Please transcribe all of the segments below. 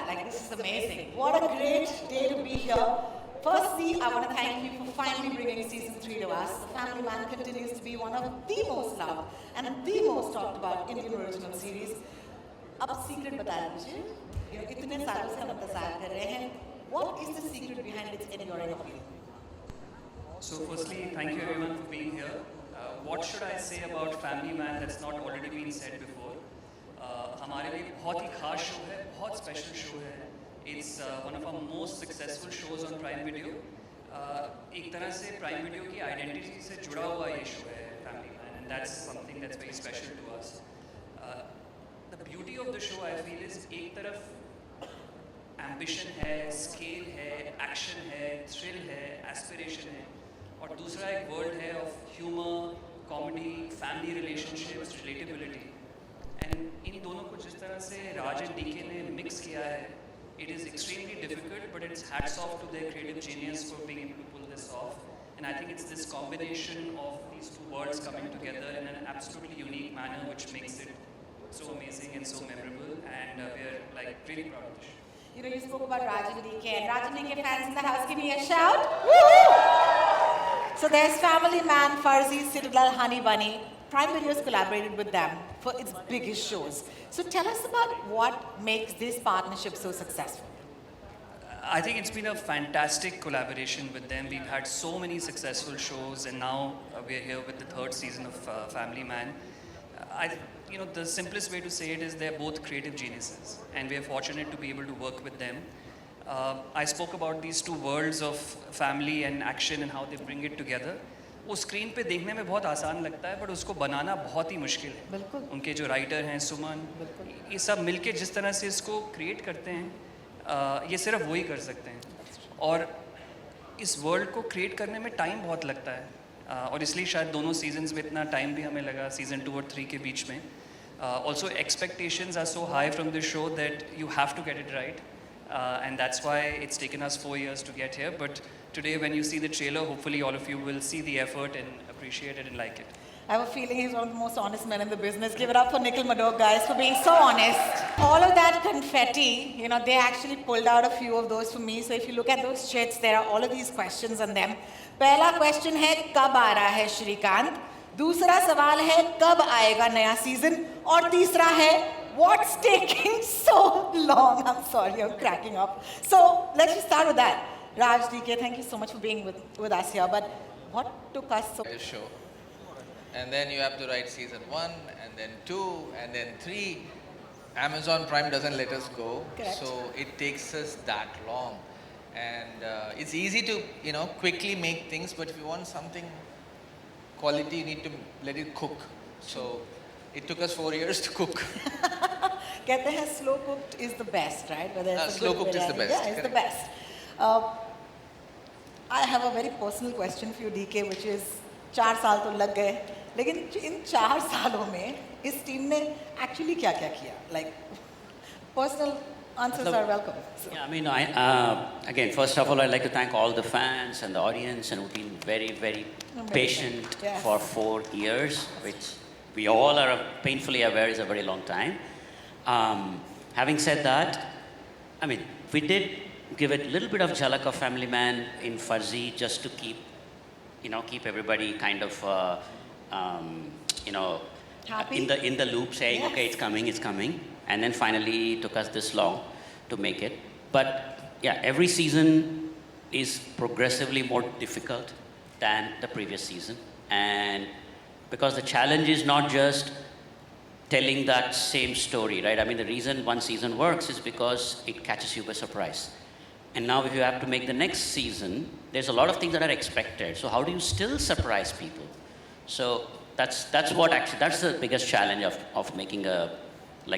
Like, this is amazing. What a great day to be here. Firstly, I want to thank you for finally bringing season 3 to us. The Family Man continues to be one of the most loved and the most talked about Indian original series. अब secret बता दीजिए. इतने सालों से हम इंतजार कर रहे हैं. What is the secret behind its enduring appeal? So firstly, thank you everyone for being here. What should I say about Family Man that's not already been said before? हमारे लिए बहुत ही खास शो है, बहुत स्पेशल शो है. It's one of our most successful shows on Prime Video. एक तरह से Prime Video की identity से जुड़ा हुआ ये शो है Family Man, and that's something that's very special to us. The beauty of the show I feel is एक तरफ ambition है, scale है, action है, thrill है, aspiration है, और दूसरा एक world है of humor, comedy, family relationships, relatability. And इन दोनों को जिस तरह से राज एंड डीके ने मिक्स किया है, it is extremely difficult, but it's hats off to their creative genius for being able to pull this off. And I think it's this combination of these two worlds coming together in an absolutely unique manner, which makes it so amazing and so memorable. And we're like really proud of this show. You know, you spoke about Raj and DK, and Raj and DK fans in the house, give me a shout. Woo! So there's Family Man, Farzi, Citadel, Honey Bunny. Prime Video's collaborated with them for its biggest shows. So tell us about what makes this partnership so successful. I think it's been a fantastic collaboration with them. We've had so many successful shows, and now we're here with the third season of Family Man. The simplest way to say it is they're both creative geniuses, and we're fortunate to be able to work with them. I spoke about these two worlds of family and action and how they bring it together. वो screen पे देखने में बहुत आसान लगता है, but उसको बनाना बहुत ही मुश्किल है. बिल्कुल. उनके जो राइटर हैं सुमन, ये सब मिलके जिस तरह से इसको क्रिएट करते हैं, ये सिर्फ वही कर सकते हैं. और इस वर्ल्ड को क्रिएट करने में टाइम बहुत लगता है, और इसलिए शायद दोनों सीजन्स में इतना टाइम भी हमें लगा, सीजन 2 और 3 के बीच में. Also expectations are so high from this show that you have to get it right, and that's why it's taken us 4 years to get here. But today, when you see the trailer, hopefully all of you will see the effort and appreciate it and like it. I have a feeling he's one of the most honest men in the business. Give it up for Nikhil Madok, guys, for being so honest. All of that confetti, they actually pulled out a few of those for me. So if you look at those chits, there are all of these questions on them. पहला question है, कब आ रहा है श्रीकांत? दूसरा सवाल है, कब आएगा नया season? और तीसरा है, what's taking so long? I'm sorry, I'm cracking up. So let's just start with that. Raj, DK, thank you so much for being with us here. But what took us so... Show. And then you have to write season 1, and then 2, and then 3. Amazon Prime doesn't let us go. Correct. So it takes us that long. And it's easy to, quickly make things, but if you want something quality, you need to let it cook. So it took us 4 years to cook. कहते हैं slow cooked is the best, right? Whether it's slow cooked is the best. Yeah, it's the best. I have a very personal question for you, DK, which is 4 साल तो लग गए, लेकिन इन 4 सालों में इस टीम ने actually क्या-क्या किया? Like, personal answers are welcome. So. Yeah, I mean, again, first of all, I'd like to thank all the fans and the audience, and who've been very, very patient Yes. for 4 years, which we all are painfully aware is a very long time. Having said that, I mean, we did give it a little bit of jhalak of Family Man in Farzi just to keep everybody kind of, Happy? in the loop, saying, Yes. okay, it's coming, and then finally it took us this long to make it. But yeah, every season is progressively more difficult than the previous season, and because the challenge is not just telling that same story, right? I mean, the reason one season works is because it catches you by surprise. And now if you have to make the next season, there's a lot of things that are expected. So how do you still surprise people? So that's the biggest challenge of making a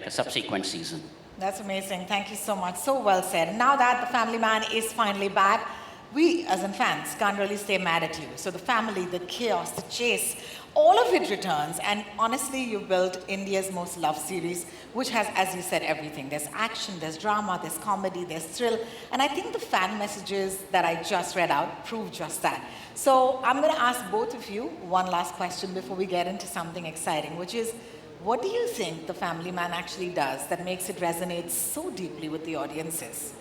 subsequent season. That's amazing. Thank you so much. So well said. Now that the Family Man is finally back, we as in fans can't really stay mad at you. So the family, the chaos, the chase, all of it returns. And honestly, you built India's most loved series, which has, as you said, everything. There's action, there's drama, there's comedy, there's thrill. And I think the fan messages that I just read out prove just that. So I'm going to ask both of you one last question before we get into something exciting, which is, What do you think the Family Man actually does that makes it resonate so deeply with the audiences?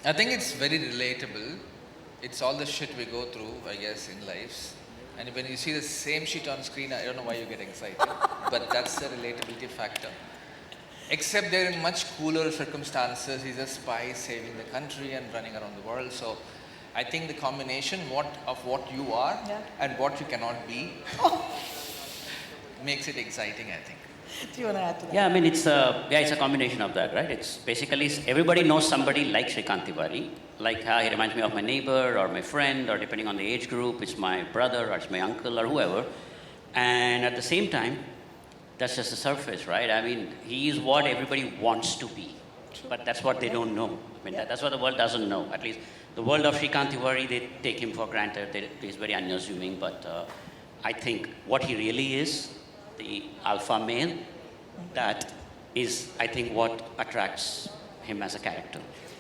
I think it's very relatable. It's all the shit we go through, I guess, in lives. And when you see the same shit on screen, I don't know why you get excited. But that's the relatability factor. Except they're in much cooler circumstances. He's a spy saving the country and running around the world. So I think the combination of what you are and what you cannot be makes it exciting, I think. Do you want to add to that? Yeah, I mean, it's a combination of that, right? It's basically everybody knows somebody like Shrikant Tiwari. Like he reminds me of my neighbor or my friend, or depending on the age group, it's my brother or it's my uncle or whoever. And at the same time, that's just the surface, right? I mean, he is what everybody wants to be, but that's what they don't know. I mean, that's what the world doesn't know. At least the world of Shrikant Tiwari, they take him for granted. He's very unassuming, but I think what he really is, the alpha male, that is, I think, what attracts him as a character.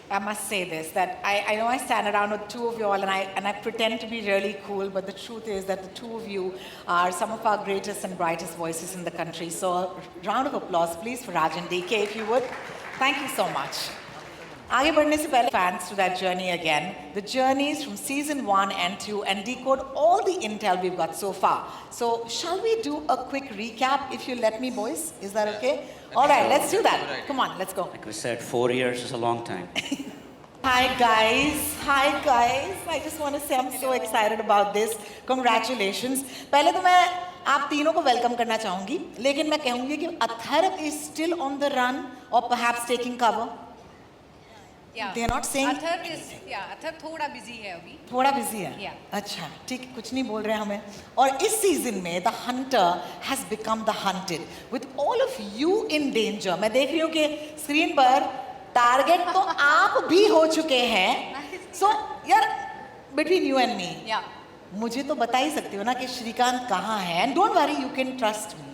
I must say this, that I know I stand around with two of you all and I pretend to be really cool, but the truth is that the two of you are some of our greatest and brightest voices in the country. So a round of applause, please, for Raj and DK, if you would. Thank you so much. आगे बढ़ने से पहले fans to that journey again, the journeys from season 1 and 2 and decode all the intel we've got so far. So shall we do a quick recap if you let me, boys? Is that okay? All right, let's do that. Come on, let's go. Like we said, 4 years is a long time. Hi guys. I just want to say I'm so excited about this. Congratulations. पहले तो मैं आप तीनों को welcome करना चाहूंगी, लेकिन मैं कहूंगी कि Atharv is still on the run or perhaps taking cover. Yeah. They are not saying. Atharv थोड़ा busy है अभी. थोड़ा बिजी है. Yeah. अच्छा, ठीक, कुछ नहीं बोल रहे हैं हमें. और इस सीजन में the hunter has become the hunted. With all of you in danger. मैं देख रही हूँ कि स्क्रीन पर टारगेट तो आप भी हो चुके हैं. So यार, between you and me. Yeah. मुझे तो बता ही सकती हो ना कि श्रीकांत कहाँ है. And don't worry, you can trust me.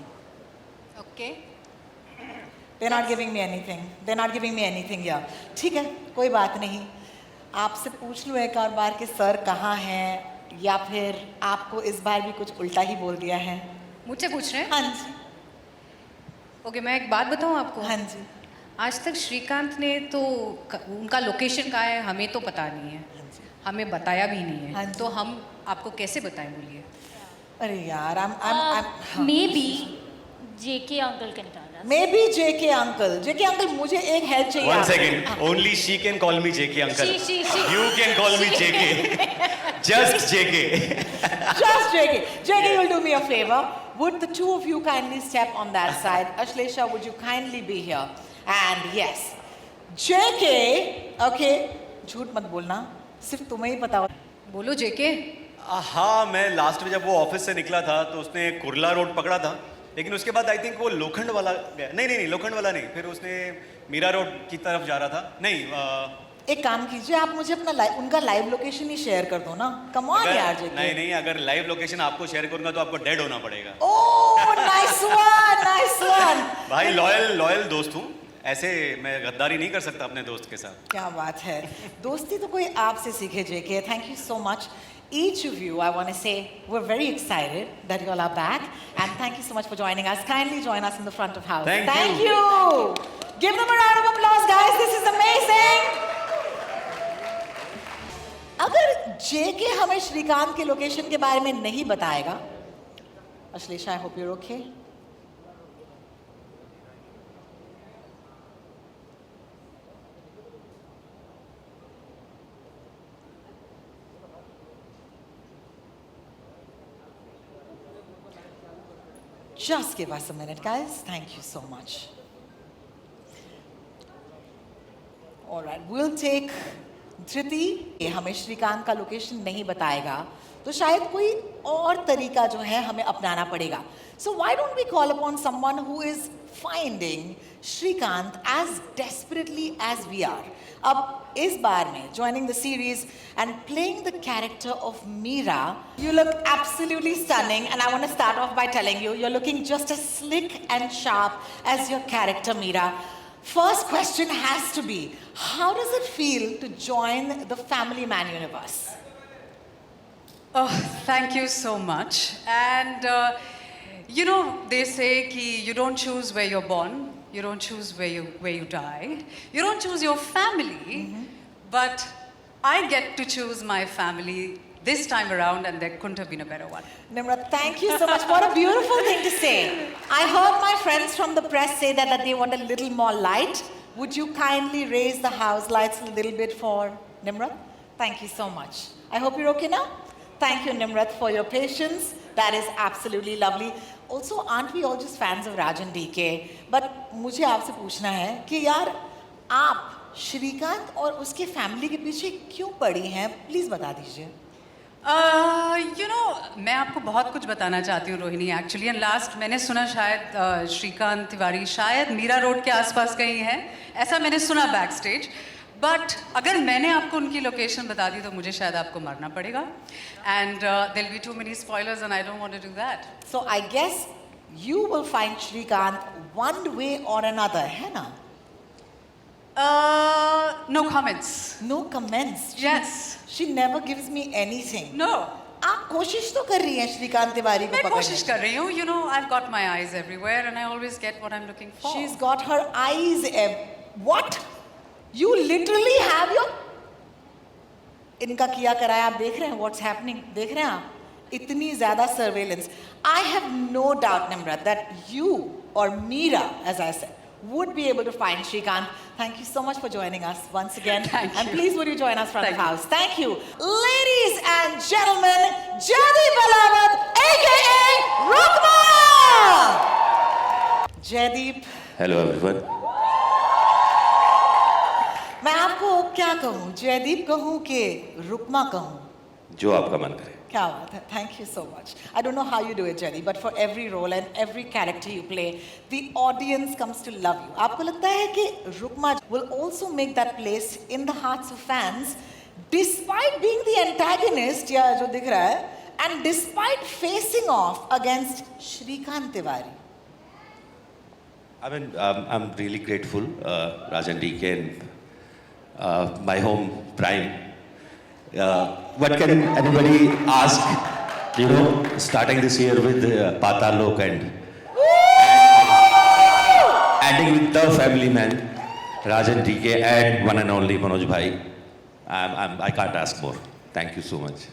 Okay. They're not giving me anything. Yeah. ठीक है, कोई बात नहीं. आपसे पूछ लूँ एक और बार कि सर कहाँ हैं, या फिर आपको इस बार भी कुछ उल्टा ही बोल दिया है. मुझसे पूछ रहे हैं? हाँ जी. ओके, मैं एक बात बताऊँ आपको. हाँ जी. आज तक श्रीकांत ने तो उनका लोकेशन कहाँ है हमें तो पता नहीं है. हमें बताया भी नहीं हाँ है. जी. तो हम आपको कैसे बताएं, बोलिए? अरे यार, I'm Maybe JK uncle can tell us. Maybe JK uncle. JK uncle, मुझे एक help चाहिए. One आपसे. second. Only she can call me JK uncle. She. You can call me JK. Just JK. Just JK. JK, you'll do me a favor. Would the two of you kindly step on that side? Ashlesha, would you kindly be here? And yes, JK, okay, झूठ मत बोलना, सिर्फ तुम्हें ही पता हो. बोलो जेके. हाँ, मैं लास्ट में जब वो ऑफिस से निकला था तो उसने कुर्ला रोड पकड़ा था, लेकिन उसके बाद आई थिंक वो लोखंड वाला गया. नहीं, लोखंड वाला नहीं, फिर उसने मीरा रोड की तरफ जा रहा था. नहीं, एक काम कीजिए, आप मुझे अपना उनका लाइव लोकेशन ही शेयर कर दो ना. कम ऑन यार JK. नहीं, अगर लाइव लोकेशन आपको शेयर करूंगा तो आपको डेड होना पड़ेगा. ओह, नाइस वन. भाई लॉयल दोस्त हूँ, ऐसे मैं गद्दारी नहीं कर सकता अपने दोस्त के साथ. क्या बात है. दोस्ती तो कोई आपसे सीखे JK. Thank you so much. Each of you, I want to say, we're very excited that you all are back, and thank you so much for joining us. Kindly join us in the front of house. Thank you. Give them a round of applause, guys. This is amazing. अगर JK हमें श्रीकांत के location के बारे में नहीं बताएगा, Ashlesha, I hope you're okay. Just give us a minute, guys. Thank you so much. All right, we'll take धृति. हमें श्रीकांत का लोकेशन नहीं बताएगा तो शायद कोई और तरीका जो है हमें अपनाना पड़ेगा. So why don't we call upon someone who is finding Shrikant as desperately as we are. अब इस बार में joining the series and playing the character of Meera, you look absolutely stunning, and I want to start off by telling you, you're looking just as slick and sharp as your character Meera. First question has to be, how does it feel to join the Family Man universe? Oh, thank you so much. And You know, they say कि you don't choose where you're born, you don't choose where you die, you don't choose your family, but I get to choose my family this time around, and there couldn't have been a better one. Nimrat, thank you so much. What a beautiful thing to say. I heard my friends from the press say that they want a little more light. Would you kindly raise the house lights a little bit for Nimrat? Thank you so much. I hope you're okay now. Thank you, Nimrat, for your patience. That is absolutely lovely. Also, aren't we all just fans of Rajan DK? But मुझे आपसे पूछना है कि यार आप श्रीकांत और उसके family के पीछे क्यों पड़ी हैं? प्लीज बता दीजिए. You know, मैं आपको बहुत कुछ बताना चाहती हूँ रोहिणी एक्चुअली. एंड लास्ट मैंने सुना शायद श्रीकांत तिवारी शायद मीरा रोड के आसपास कहीं है, ऐसा मैंने सुना बैक स्टेज. बट अगर मैंने आपको उनकी लोकेशन बता दी तो मुझे शायद आपको मरना पड़ेगा. And there will be too many spoilers and I don't want to do that. So I guess you will find Shrikant one way or another, है ना? No comments. No comments. Yes. She never gives me anything. No. आप कोशिश तो कर रही हैं श्रीकांत तिवारी को मैं पकड़ने कोशिश कर रही हूँ. You know, I've got my eyes everywhere and I always get what I'm looking for. She's got her eyes. What? You literally have your. इनका किया कराया आप देख रहे हैं. What's happening? देख रहे हैं आप? इतनी ज़्यादा surveillance. I have no doubt, Nimrat, that you or Meera, as I said, would be able to find Shrikant. Thank you so much for joining us once again. Thank And you. please would you join us front Thank of you. house. Thank you. Ladies and gentlemen, Jaideep Balawat, aka Rukma! Jaideep, hello everyone. मैं आपको क्या कहूँ? जयदीप कहूँ कि रुकमा कहूँ? जो आपका मन करे. क्या बात है. Thank you so much. I don't know how you do it, Jaideep, but for every role and every character you play, the audience comes to love you. आपको लगता है कि Rukma will also make that place in the hearts of fans, despite being the antagonist या जो दिख रहा है, and despite facing off against Shrikant Tiwari. I mean, I'm really grateful, Rajan DK and my home Prime. What can anybody ask? You know, starting this year with Patal Lok and ending with the family man, Rajan DK and one and only Manoj Bhai. I can't ask more. Thank you so much.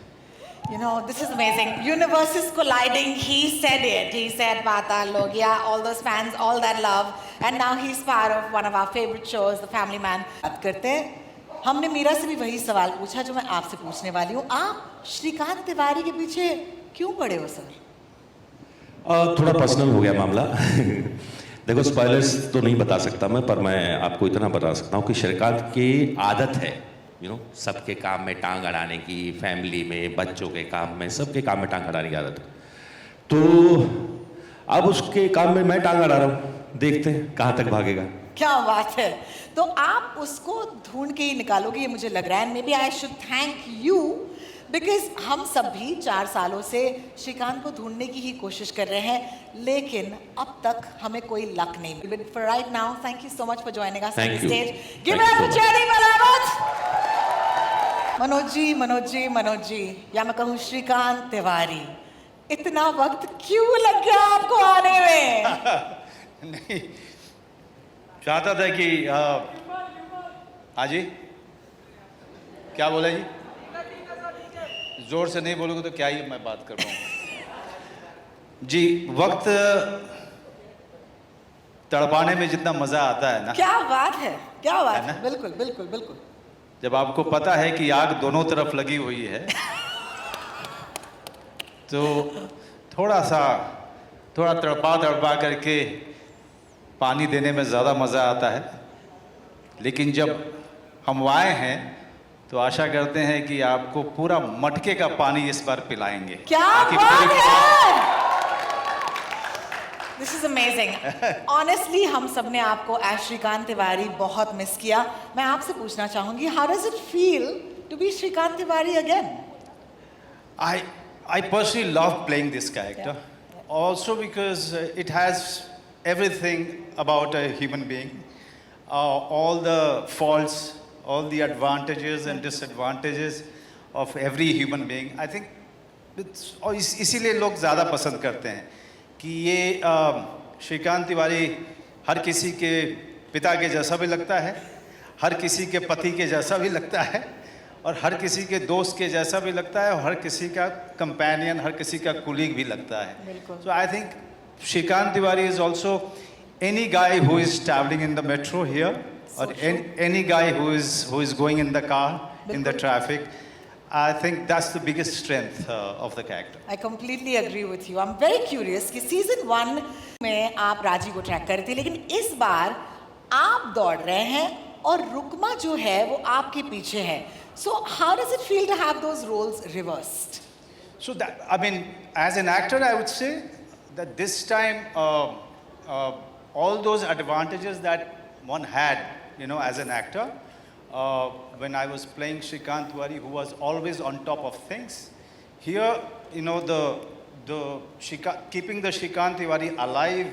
You know, this is amazing. Universes colliding. He said it. He said Patal Lok, yeah, all those fans, all that love. And now he's part of one of our favorite shows, The Family Man. बात करते हैं. हमने मीरा से भी वही सवाल पूछा जो मैं आपसे पूछने वाली हूँ. आप श्रीकांत तिवारी के पीछे क्यों पड़े हो सर? थोड़ा पर्सनल हो गया मामला. देखो, स्पॉयलर्स तो नहीं बता सकता मैं, पर मैं आपको इतना बता सकता हूँ कि श्रीकांत की आदत है, सबके काम में टांग अड़ाने की, फैमिली में, बच्चों के काम में, सबके काम में टांग अड़ाने की आदत है. तो अब उसके काम में मैं टांग अड़ा रहा हूँ. देखते हैं कहाँ तक भागेगा. क्या बात है. तो आप उसको ढूंढ के ही निकालोगे ये मुझे लग रहा है. Maybe I should thank you because हम सब भी 4 सालों से श्रीकांत को ढूंढने की ही कोशिश कर रहे हैं, लेकिन अब तक हमें कोई लक नहीं मिली. But for right now, thank you so much for joining us on the stage. Give it up for Jaideep Balawat. Manoj ji, या मैं कहूँ श्रीकांत तिवारी, इतना वक्त क्यों लग गया आपको आने में? नहीं, चाहता था कि हाँ जी, क्या बोला जी? जोर से नहीं बोलोगे तो क्या ही मैं बात कर पाऊँ जी. वक्त तड़पाने में जितना मजा आता है ना, क्या बात है, क्या बात है ना? है. बिल्कुल बिल्कुल बिल्कुल. जब आपको पता है कि आग दोनों तरफ लगी हुई है तो थोड़ा तड़पा करके पानी देने में ज़्यादा मज़ा आता है. लेकिन जब हम आए हैं तो आशा करते हैं कि आपको पूरा मटके का पानी इस बार पिलाएंगे. क्या ताकि बात पूरे- है. This is amazing. ऑनेस्टली हम सब ने आपको एज श्रीकांत तिवारी बहुत मिस किया. मैं आपसे पूछना चाहूंगी, how does it feel to be Shrikant Tiwari again? I personally love playing this character. Also because it has everything about a human being. All the faults, all the advantages and disadvantages of every human being. I think इसीलिए लोग ज़्यादा पसंद करते हैं कि ये श्रीकांत तिवारी हर किसी के पिता के जैसा भी लगता है, हर किसी के पति के जैसा भी लगता है, और हर किसी के दोस्त के जैसा भी लगता है, और हर किसी का कंपेनियन, हर किसी का कुलीग भी लगता है. So I think Shrikant Tiwari is also any guy who is traveling in the metro here, or any guy who is going in the car, in the traffic. I think that's the biggest strength of the character. I completely agree with you. I'm very curious कि season 1 में आप राजी को track कर रही थी, लेकिन इस बार आप दौड़ रहे हैं और रुकमा जो है वो आपके पीछे है. So how does it feel to have those roles reversed? So that, I mean, as an actor, I would say that this time, all those advantages that one had, you know, as an actor, when I was playing Shrikant Tiwari, who was always on top of things, here, you know, keeping the Shrikant Tiwari alive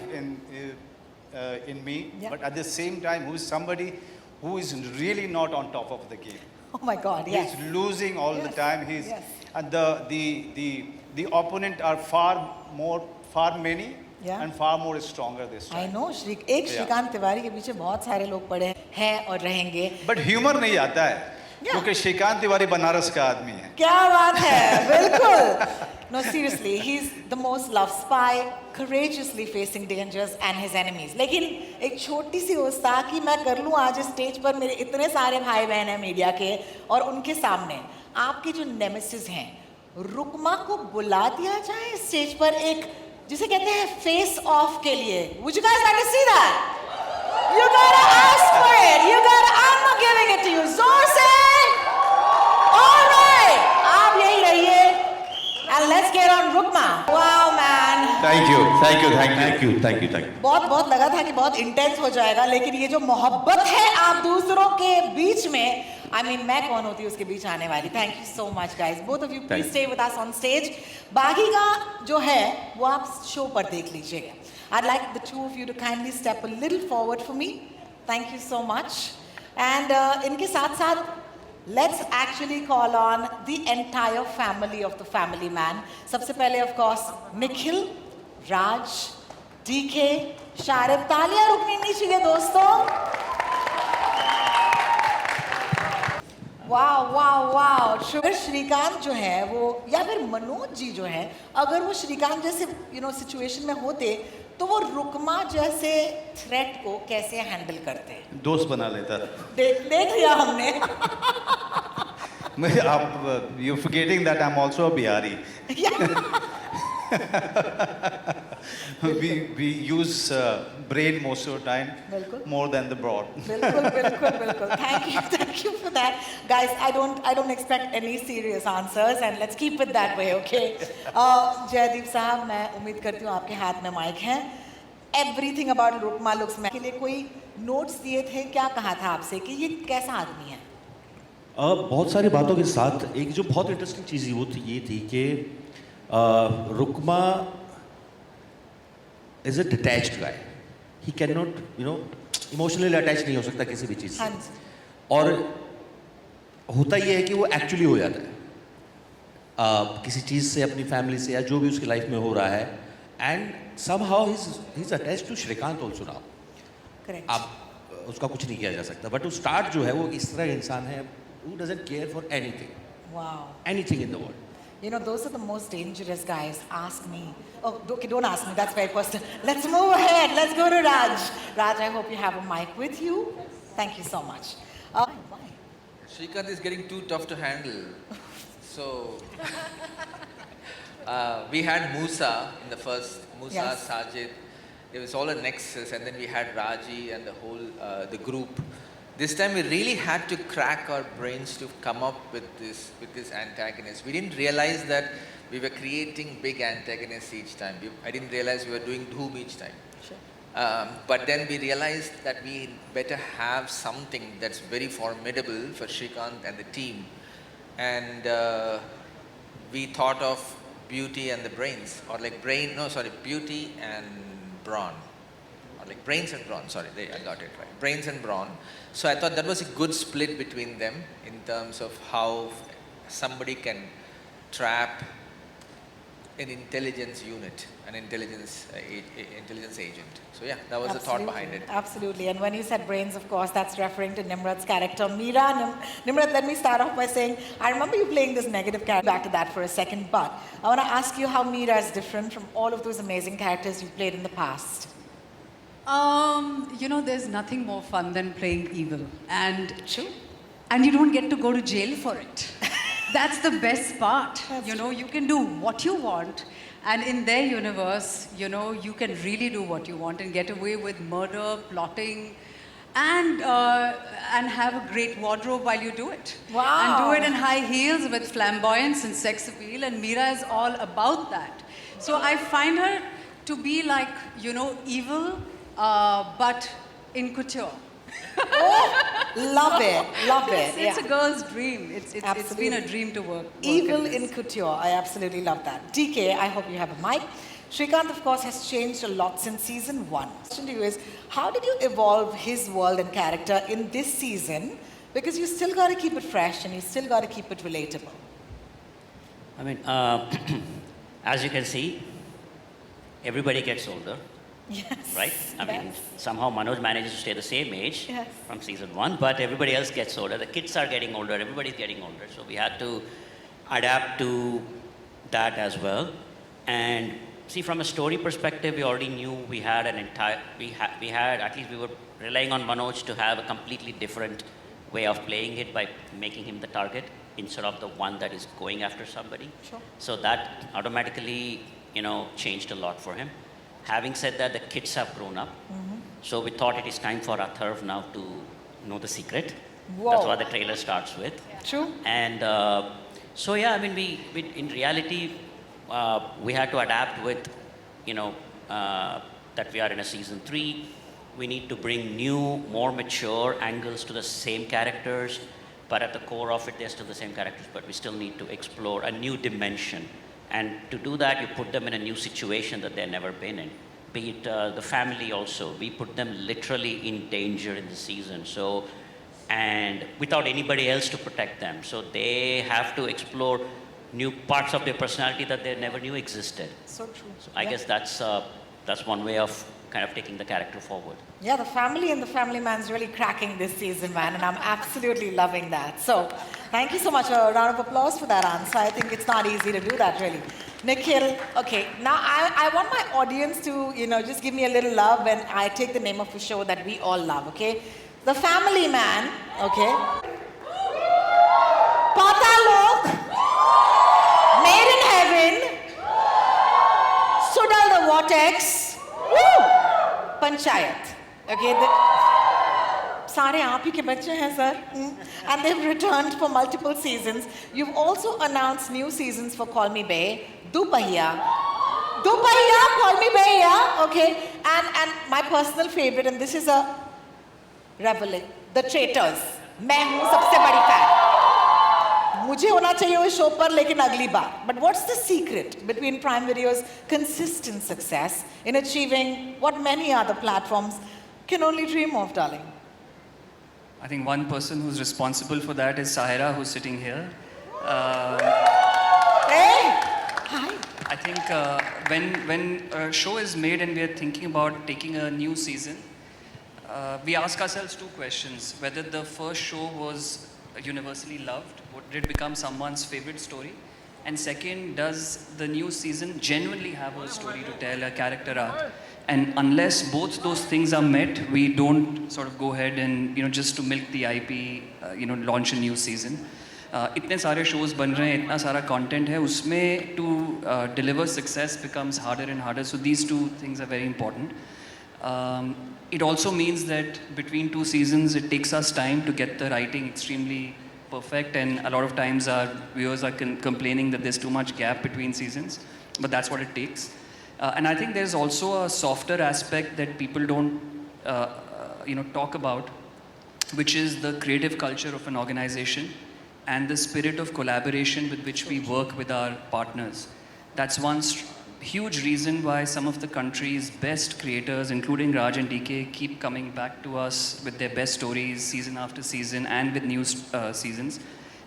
in me, Yeah. but at the same time, who is somebody who is really not on top of the game. Oh my God, yes. He's losing all the Yes, time. He's yes. and the opponent are far many Yeah. and far more stronger this I time. know Shrikant Tiwari के पीछे बहुत सारे लोग पड़े हैं और रहेंगे. But humor नहीं आता है, Yeah. क्योंकि श्रीकांत तिवारी बनारस का आदमी है. क्या बात है, बिल्कुल. No, seriously, he's the most loved spy, courageously facing dangers and his enemies. लेकिन एक छोटी सी गुस्ताखी मैं कर लूँ आज स्टेज पर, मेरे इतने सारे भाई बहन हैं मीडिया के, और उनके सामने आपके जो नेमेसिस हैं, रुकमा को बुला दिया जाए स्टेज पर एक, जिसे कहते हैं फेस ऑफ के लिए. Would you guys like to see that? You gotta ask for it. You gotta. I'm not giving it to you. जोर से. All right. आप यही रहिए. And let's get on Rukma. Wow, man. Thank you. बहुत लगा था कि बहुत इंटेंस हो जाएगा, लेकिन ये जो मोहब्बत है आप दूसरों के बीच में, I mean, मैं कौन होती हूँ उसके बीच आने वाली. Thank you so much, guys. Both of you, please Thank stay with us on stage. बाकी का जो है वो आप शो पर देख लीजिएगा. I'd like the two of you to kindly step a little forward for me. Thank you so much. And इनके साथ साथ let's actually call on the entire family of the family man. सबसे पहले of course Nikhil, Raj, DK, Sharib. तालियां रुकनी नहीं चाहिए दोस्तों. वाह. शुगर श्रीकांत जो है वो, या फिर मनोज जी जो है, अगर वो श्रीकांत जैसे सिचुएशन में होते तो वो रुकमा जैसे थ्रेट को कैसे हैंडल करते हैं? दोस्त बना लेता. देख लिया हमने. You're forgetting that I'm also a Bihari. we use brain most of the time, बिल्कुल. more than the broad. बिल्कुल. Thank you for that, guys. I don't expect any serious answers, and let's keep it that way, okay? Jaideep साहब, मैं उम्मीद करती हूँ आपके हाथ में माइक है. Everything about रुकमा looks के लिए कोई नोट्स दिए थे, क्या कहा था आपसे कि ये कैसा आदमी है? बहुत सारी बातों के साथ एक जो बहुत इंटरेस्टिंग चीज़ ये थी कि Rukma is a detached guy. He can not emotionally attach नहीं हो सकता किसी भी चीज़ से. हाँ जी. और होता ये है कि वो एक्चुअली हो जाता है किसी चीज़ से, अपनी फैमिली से, या जो भी उसकी लाइफ में हो रहा है. And somehow he is attached to Shrikant also now. Correct. आप उसका कुछ नहीं किया जा सकता. बट वो स्टार्ट जो है वो इस तरह इंसान है who doesn't care for anything. Wow. Anything in the world. You know, those are the most dangerous guys. Ask me. Oh, okay, don't ask me. That's very personal. Let's move ahead. Let's go to Raj. Raj, I hope you have a mic with you. Thank you so much. Why? Shrikant is getting too tough to handle. So we had Musa in the first. Musa, Yes. Sajid. It was all a nexus, and then we had Raji and the whole the group. This time we really had to crack our brains to come up with this antagonist. We didn't realize that we were creating big antagonists each time. I didn't realize we were doing Dhoom each time. Sure. But then we realized that we better have something that's very formidable for Shrikant and the team. And we thought of Beauty and the Brains, or like Beauty and Brawn. Like Brains and Brawn, I got it right. Brains and Brawn. So I thought that was a good split between them in terms of how somebody can trap an intelligence unit, an intelligence intelligence agent. So yeah, that was the thought behind it. Absolutely. And when you said brains, of course, that's referring to Nimrod's character. Nimrod, let me start off by saying, I remember you playing this negative character. Back to that for a second, but I want to ask you how Meera is different from all of those amazing characters you've played in the past. You know, there's nothing more fun than playing evil. And True. And you don't get to go to jail for it. That's the best part. That's you know, you can do what you want, and in their universe, you know, you can really do what you want and get away with murder, plotting, and have a great wardrobe while you do it. Wow. And do it in high heels with flamboyance and sex appeal, and Meera is all about that. So I find her to be like, you know, evil, but in couture. Love it. Love it. It's yeah. a girl's dream. It's been Absolutely. a dream to work Evil in in this. couture. I absolutely love that. DK, I hope you have a mic. Shrikant, of course, has changed a lot since season 1. The question to you is, how did you evolve his world and character in this season? Because you still got to keep it fresh and you still got to keep it relatable. I mean, as you can see, everybody gets older, Yes. right? I mean, Yes. somehow Manoj manages to stay the same age Yes. from season 1, but everybody else gets older. The kids are getting older, everybody's getting older. So we had to adapt to that as well. And see, from a story perspective, we already knew we had at least we were relying on Manoj to have a completely different way of playing it by making him the target instead of the one that is going after somebody. Sure. So that automatically, you know, changed a lot for him. Having said that, the kids have grown up. So we thought it is time for Atharv now to know the secret. Whoa. That's what the trailer starts with. True. And so yeah, I mean, we in reality, we had to adapt with, you know, that we are in a season 3. We need to bring new, more mature angles to the same characters, but at the core of it, they're still the same characters, but we still need to explore a new dimension. And to do that, you put them in a new situation that they've never been in. Be it the family also. We put them literally in danger in the season. So, and without anybody else to protect them. So they have to explore new parts of their personality that they never knew existed. So true. So I guess that's one way of kind of taking the character forward. Yeah, the family and the family man's really cracking this season, man, and I'm absolutely loving that. So, thank you so much. A round of applause for that answer. I think it's not easy to do that, really. Nikhil, okay, now I want my audience to, you know, just give me a little love when I take the name of a show that we all love, okay? The Family Man, okay? Patalok, Made in Heaven, Sudal the Vortex, woo! Panchayat. Okay, सारे आप ही के बच्चे हैं sir, and they've returned for multiple seasons. You've also announced new seasons for Call Me Bae, Dupahiya, Call Me Bae, yeah, okay, and my personal favorite, and this is a revelation, The Traitors. मैं हूँ सबसे बड़ी fan. मुझे होना चाहिए वो show पर लेकिन अगली बार. But what's the secret between Prime Video's consistent success in achieving what many other platforms can only dream of, darling? I think one person who's responsible for that is Sahira, who's sitting here. Hey! Hi. I think when a show is made and we are thinking about taking a new season, we ask ourselves 2 questions. Whether the first show was universally loved, did it become someone's favorite story? And second, does the new season genuinely have a story to tell, a character arc? And unless both those things are met, we don't sort of go ahead and, you know, just to milk the IP, you know, launch a new season. इतने सारे shows बन रहे हैं, इतना सारा content है, उसमें to deliver success becomes harder and harder. So these 2 things are very important. It also means that between 2 seasons, it takes us time to get the writing extremely perfect, and a lot of times our viewers are complaining that there's too much gap between seasons, but that's what it takes. And I think there's also a softer aspect that people don't, you know, talk about, which is the creative culture of an organization and the spirit of collaboration with which we work with our partners. That's one huge reason why some of the country's best creators, including Raj and DK, keep coming back to us with their best stories season after season and with new seasons.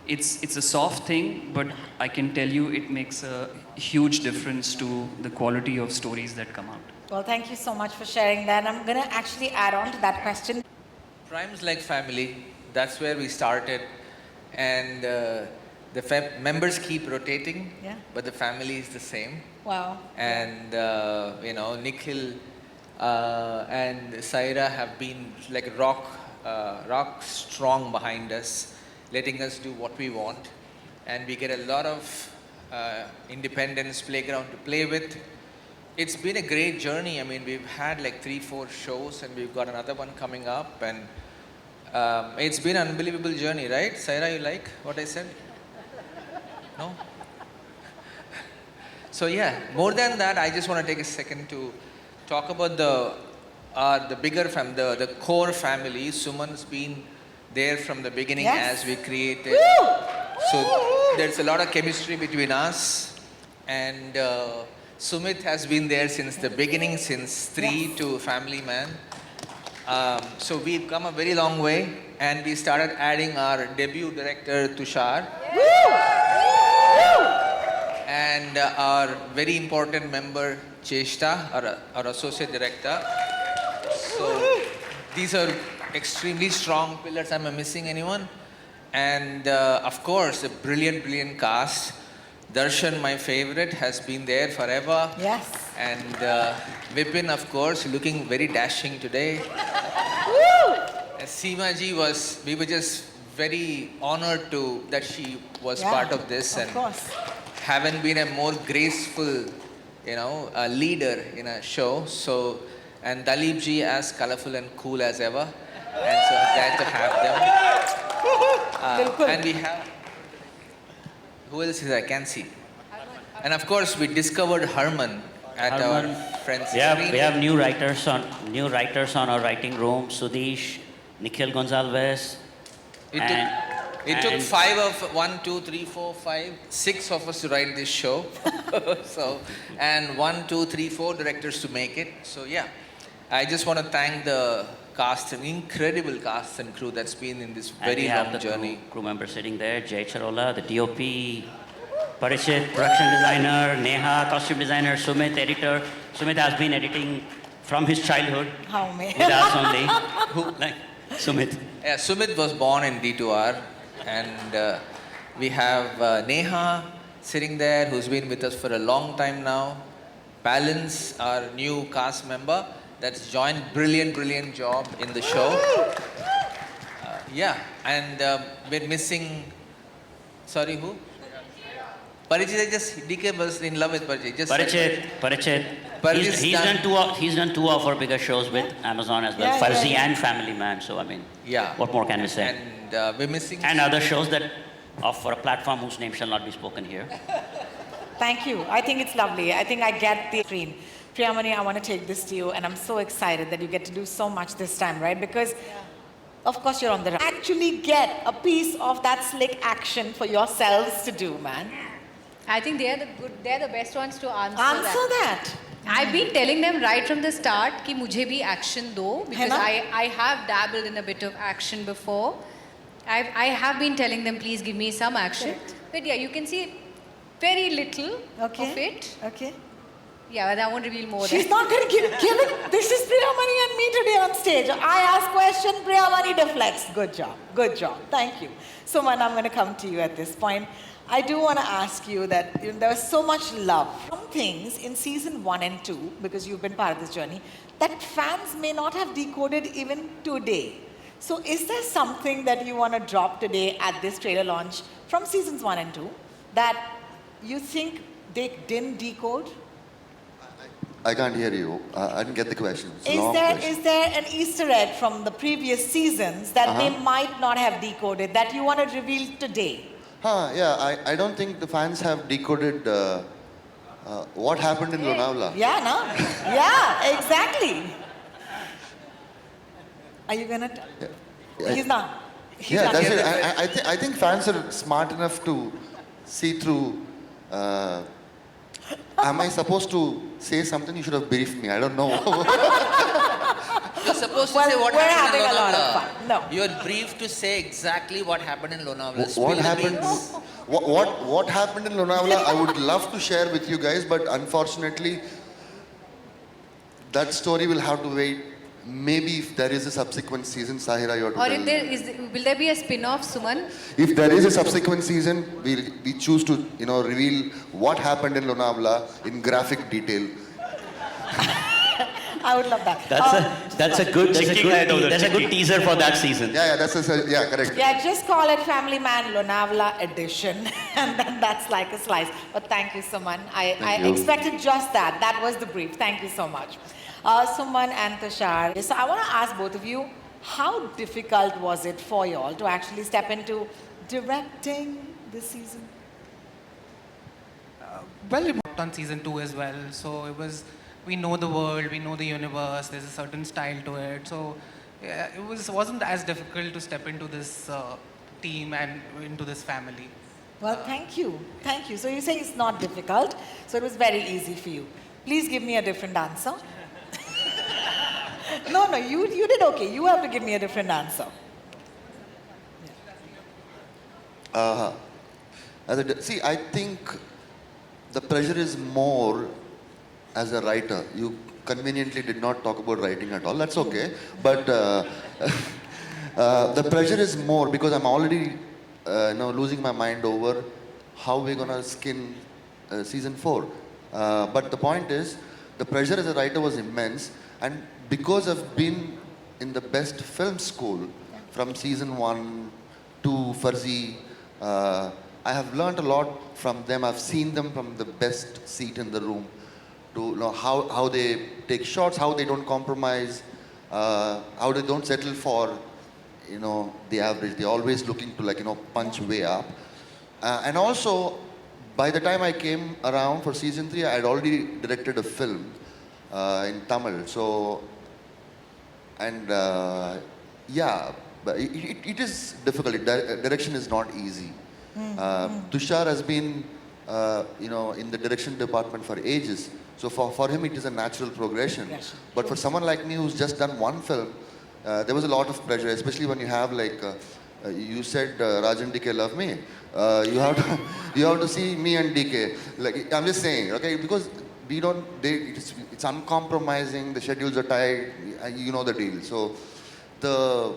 It's a soft thing, but I can tell you it makes a huge difference to the quality of stories that come out. Well, thank you so much for sharing that. I'm going to actually add on to that question. Prime's like family. That's where we started, and the members keep rotating, Yeah. but the family is the same. Wow. And you know, Nikhil and Saira have been like rock strong behind us, letting us do what we want, and we get a lot of independence playground to play with. It's been a great journey. I mean, we've had like 3-4 shows, and we've got another one coming up, and it's been an unbelievable journey, right? Saira, you like what I said? No? So yeah, more than that, I just want to take a second to talk about the bigger the core family. Suman's been there from the beginning Yes. as we created. So there's a lot of chemistry between us, and Sumit has been there since the beginning, since 3 to Family Man. So we've come a very long way, and we started adding our debut director Tushar. And our very important member Cheshta, our associate director. So these are extremely strong pillars. Am I missing anyone? And of course, a brilliant cast. Darshan, my favorite, has been there forever. Yes. And Vipin, of course, looking very dashing today. Seema ji we were just very honored that she was Yeah, part of this. Of And course. haven't been a more graceful, a leader in a show. So, and Dalip ji as colorful and cool as ever. And so glad to have them. Bilkul. And we have, who else is I can see? And of course, we discovered Harman at Harman. our friends. We have new writers on our writing room. Sudesh, Nikhil Gonzalez. It took 6 of us to write this show. So, and 1, 2, 3, 4 directors to make it. So yeah, I just want to thank the cast, an incredible cast and crew that's been in this And very we have long the journey. crew member sitting there, Jay Charola, the DOP, Parishit, production designer, Neha, costume designer, Sumit, editor. Sumit has been editing from his childhood How may. with us only. Who? Like, Sumit. Yeah, Sumit was born in D2R, and we have Neha sitting there, who's been with us for a long time now. Balance, our new cast member, that's joined brilliant job in the show. Yeah, and we're missing. Sorry, who? Parijit. DK was in love with Parijit. Parishit. Parishit's He's done two of our bigger shows with Amazon as well, Yeah, Farzi yeah. and Family Man. So I mean, Yeah. what more can we say? And we're missing. And other shows that offer a platform whose name shall not be spoken here. Thank you. I think it's lovely. I think I get the screen. Priyamani, I want to take this to you, and I'm so excited that you get to do so much this time, right? Because, of course, you're on the actually get a piece of that slick action for yourselves to do, man. I think they're the best ones to answer Answer that. that. I've been telling them right from the start कि मुझे भी action दो because ना? I have dabbled in a bit of action before. I have been telling them please give me some action. But yeah, you can see very little of it. Okay. Yeah, but I won't reveal more. She's than not going to give it. This is Priyamani and me today on stage. I ask question, Priyamani deflects. Good job. Thank you. Suman, I'm going to come to you at this point. I do want to ask you that there was so much love. Some things in season 1 and 2, because you've been part of this journey, that fans may not have decoded even today. So is there something that you want to drop today at this trailer launch from seasons 1 and 2 that you think they didn't decode? I can't hear you. I didn't get the question. It's a long question. Is there an Easter egg from the previous seasons that they might not have decoded that you want to reveal today? Yeah, I don't think the fans have decoded what happened in Lonavala. Yeah, no? Yeah, exactly. Are you going to? Yeah. He's not. He's Yeah, not that's here. it. I think fans are smart enough to see through. Am I supposed to say something? You should have briefed me. I don't know. You're supposed to Well, say what we're happened in having a lot of Lonavala. fun. No. You're briefed to say exactly what happened in Lonavala. What Spill the happened? beans. What happened in Lonavala? I would love to share with you guys, but unfortunately, that story will have to wait. Maybe if there is a subsequent season, Sahira, you have to Or tell if me. there is, will there be a spin-off, Suman? If there is a subsequent season, we choose to reveal what happened in Lonavala in graphic detail. I would love that. That's a good teaser for that season. Yeah, correct. Yeah, just call it Family Man Lonavala Edition, and then that's like a slice. But thank you, Suman. I you. expected just that. That was the brief. Thank you so much. Suman and Tushar. So I want to ask both of you, how difficult was it for you all to actually step into directing this season? Well, we worked on season 2 as well, so it was, we know the world, we know the universe, there's a certain style to it, so yeah, wasn't as difficult to step into this team and into this family. Well, thank you. Thank you. So you say it's not difficult, so it was very easy for you. Please give me a different answer. No, you did okay. You have to give me a different answer. See, I think the pressure is more as a writer. You conveniently did not talk about writing at all. That's okay. But the pressure is more because I'm already losing my mind over how we're going to skin season 4. But the point is, the pressure as a writer was immense. And because I've been in the best film school from season 1 to Farzi, I have learned a lot from them. I've seen them from the best seat in the room to know how they take shots, how they don't compromise, how they don't settle for the average. They're always looking to punch way up. And also, by the time I came around for season 3, I had already directed a film in Tamil. So, and but it is difficult. Direction is not easy. Tushar has been, in the direction department for ages. So for him, it is a natural progression. Yes. But for someone like me who's just done one film, there was a lot of pressure, especially when you have you said Rajan DK love me. You have to see me and DK. I'm just saying, okay, because it's uncompromising. The schedules are tight. You know the deal. So the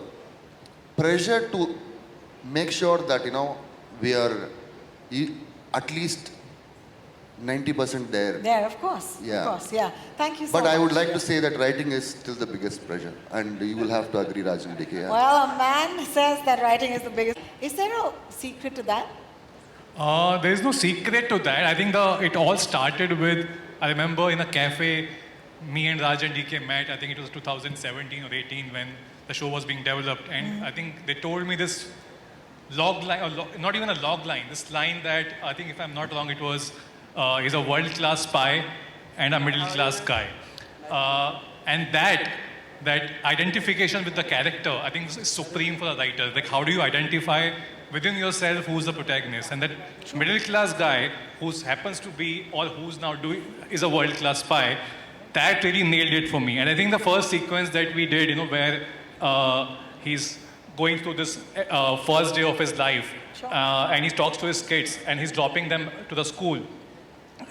pressure to make sure that we are at least 90% there. There, of course. Yeah. Of course, yeah. Thank you so much. But I would like to say that writing is still the biggest pressure. And you will have to agree, Rajan DK. Yeah. Well, a man says that writing is the biggest. Is there a secret to that? There is no secret to that. I think it all started with, I remember in a cafe, me and Raj and DK met. I think it was 2017 or 18 when the show was being developed. And I think they told me this log line, or not even a log line, this line that I think if I'm not wrong, it was, he's a world-class spy and a middle-class guy. And that identification with the character, I think is supreme for a writer. Like, how do you identify within yourself who's the protagonist? And that middle-class guy who happens to be, or who's now is a world-class spy, that really nailed it for me. And I think the first sequence that we did, where he's going through this first day of his life, and he talks to his kids, and he's dropping them to the school.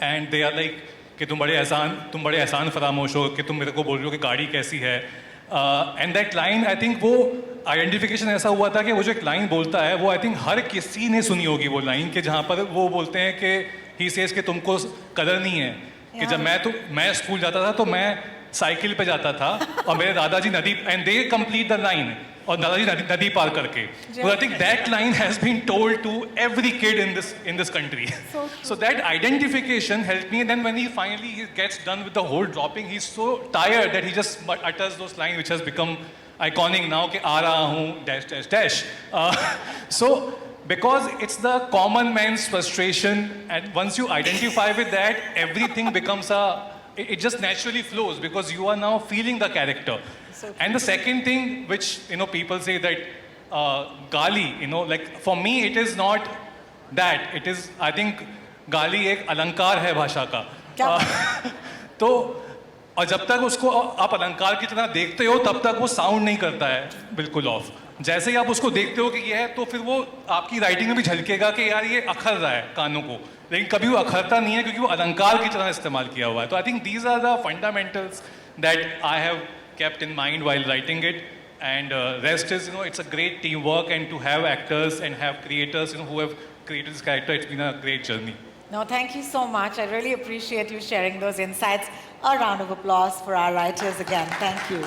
And they are like, कि तुम बड़े एहसान फरामोश हो कि तुम मेरे को बोल रहे हो कि गाड़ी कैसी है. And that line, I think वो आइडेंटिफिकेशन ऐसा हुआ था कि वो जो एक लाइन बोलता है वो आई थिंक हर किसी ने सुनी होगी वो लाइन, कि जहाँ पर वो बोलते हैं कि ही सेज कि तुमको कदर नहीं है, कि जब मैं स्कूल जाता था तो मैं साइकिल पे जाता था और मेरे दादाजी नदी, and they complete the line, और दादाजी नदी पार करके. So I think that line has been told to every kid in this country. So that identification helped me. And then when he finally gets done with the whole dropping, he's so tired that he just utters those lines which has become iconic now, कि आ रहा हूँ dash dash dash. So because it's the common man's frustration, and once you identify with that, everything becomes it just naturally flows because you are now feeling the character. And the second thing which people say that gali, like for me it is not that. It is, I think gali एक अलंकार है भाषा का. तो और जब तक उसको आप अलंकार की तरह देखते हो तब तक वो साउंड नहीं करता है बिल्कुल ऑफ। जैसे ही आप उसको देखते हो कि ये है तो फिर वो आपकी राइटिंग में भी झलकेगा कि यार ये अखर रहा है कानों को, लेकिन कभी वो अखरता नहीं है क्योंकि वो अलंकार की तरह इस्तेमाल किया हुआ है। तो I think these are the fundamentals that I have kept in mind while writing it, and rest is, it's a great teamwork, and to have actors and have creators who have created this character, it's been a great journey. No, thank you so much. I really appreciate you sharing those insights. A round of applause for our writers again. Thank you.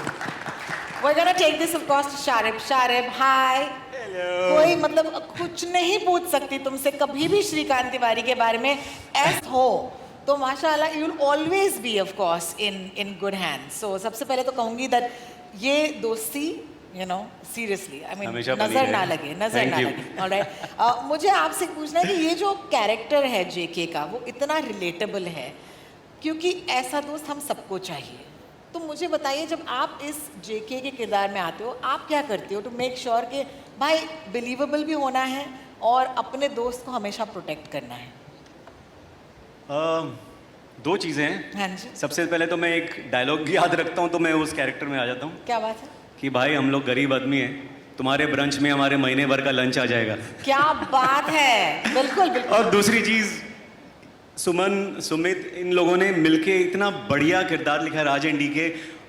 We're going to take this, of course, to Sharib. Sharib, hi. Hello. कोई मतलब कुछ नहीं पूछ सकती तुमसे कभी भी श्रीकांत तिवारी के बारे में ऐसा हो तो माशाल्लाह you will always be of course in good hands. So सबसे पहले तो कहूँगी दैट ये दोस्ती सीरियसली आई मीन नजर ना लगे ऑलराइट। मुझे आपसे पूछना है कि ये जो कैरेक्टर है जेके का वो इतना रिलेटेबल है क्योंकि ऐसा दोस्त हम सबको चाहिए। तो मुझे बताइए जब आप इस जेके के किरदार में आते हो आप क्या करते हो टू मेक श्योर कि भाई बिलीवेबल भी होना है और अपने दोस्त को हमेशा प्रोटेक्ट करना है? दो चीज़ें हैं। हाँ जी। सबसे पहले तो मैं एक डायलॉग याद रखता हूँ तो मैं उस कैरेक्टर में आ जाता हूँ क्या बात है? कि भाई हम लोग गरीब आदमी हैं, तुम्हारे ब्रंच में हमारे महीने भर का लंच आ जाएगा। क्या बात है, बिल्कुल बिल्कुल। और दूसरी चीज़, सुमन सुमित इन लोगों ने मिलके इतना बढ़िया किरदार लिखा है राज एंड डीके।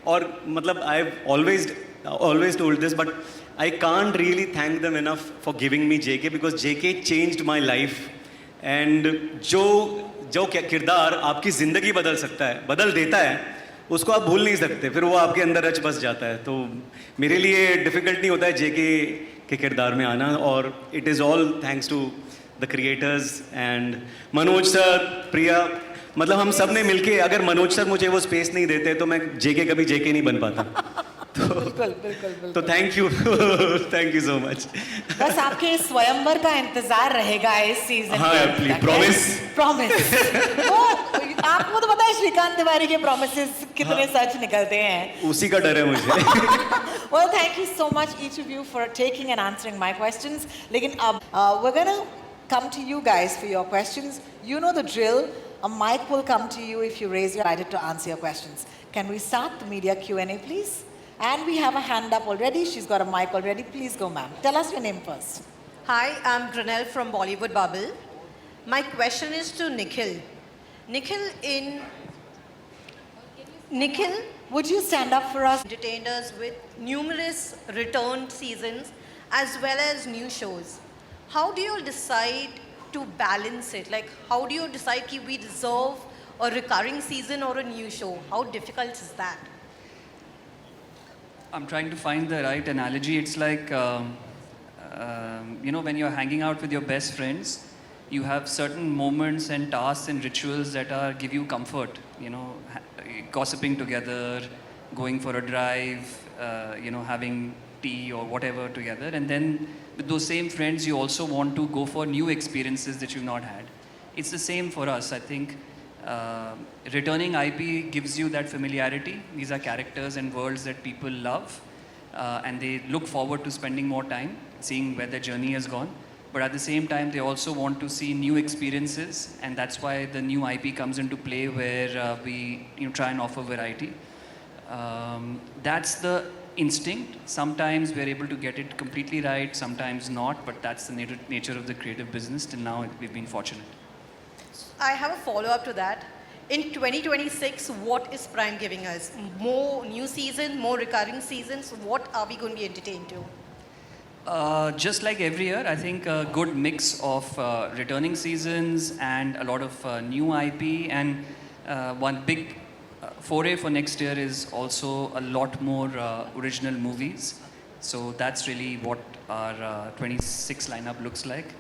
और मतलब I have always told this but I can't really thank them enough for giving me JK because JK changed my life. And जो किरदार आपकी ज़िंदगी बदल देता है उसको आप भूल नहीं सकते, फिर वो आपके अंदर रच बस जाता है। तो मेरे लिए डिफ़िकल्ट नहीं होता है जेके के किरदार में आना, और it is all thanks to the creators and Manoj sir, Priya. मतलब हम सब ने मिलके, अगर मनोज सर मुझे वो स्पेस नहीं देते तो मैं जेके कभी जेके नहीं बन पाता। तो थैंक यू सो मच। बस आपके स्वयंवर का इंतजार रहेगा इस सीजन। हाँ प्लीज, प्रॉमिस। आपको तो पता है श्रीकांत तिवारी के प्रॉमिसेस कितने सच निकलते हैं, उसी का डर है मुझे। Well, thank you so much each of you for taking and answering my questions. लेकिन अब we're gonna come to you guys for your questions. You know the drill. A mic will come to you if you raise your hand to answer your questions. Can we start the media Q&A, please? And we have a hand up already. She's got a mic already. Please go, ma'am. Tell us your name first. Hi, I'm Granelle from Bollywood Bubble. My question is to Nikhil. Nikhil, would you stand up for us? Entertained us with numerous returned seasons as well as new shows. How do you decide to balance it? Like, how do you decide if we deserve a recurring season or a new show? How difficult is that? I'm trying to find the right analogy. It's like, when you're hanging out with your best friends, you have certain moments and tasks and rituals that give you comfort. Gossiping together, going for a drive, having tea or whatever together. And then with those same friends, you also want to go for new experiences that you've not had. It's the same for us, I think. Returning IP gives you that familiarity. These are characters and worlds that people love, and they look forward to spending more time, seeing where their journey has gone. But at the same time, they also want to see new experiences, and that's why the new IP comes into play, where we try and offer variety. That's the instinct. Sometimes we're able to get it completely right, sometimes not, but that's the nature of the creative business. Till now, we've been fortunate. I have a follow-up to that. In 2026, what is Prime giving us? More new season, more recurring seasons? What are we going to be entertained to? Just like every year, I think a good mix of returning seasons and a lot of new IP. And one big foray for next year is also a lot more original movies. So that's really what our 26 lineup looks like.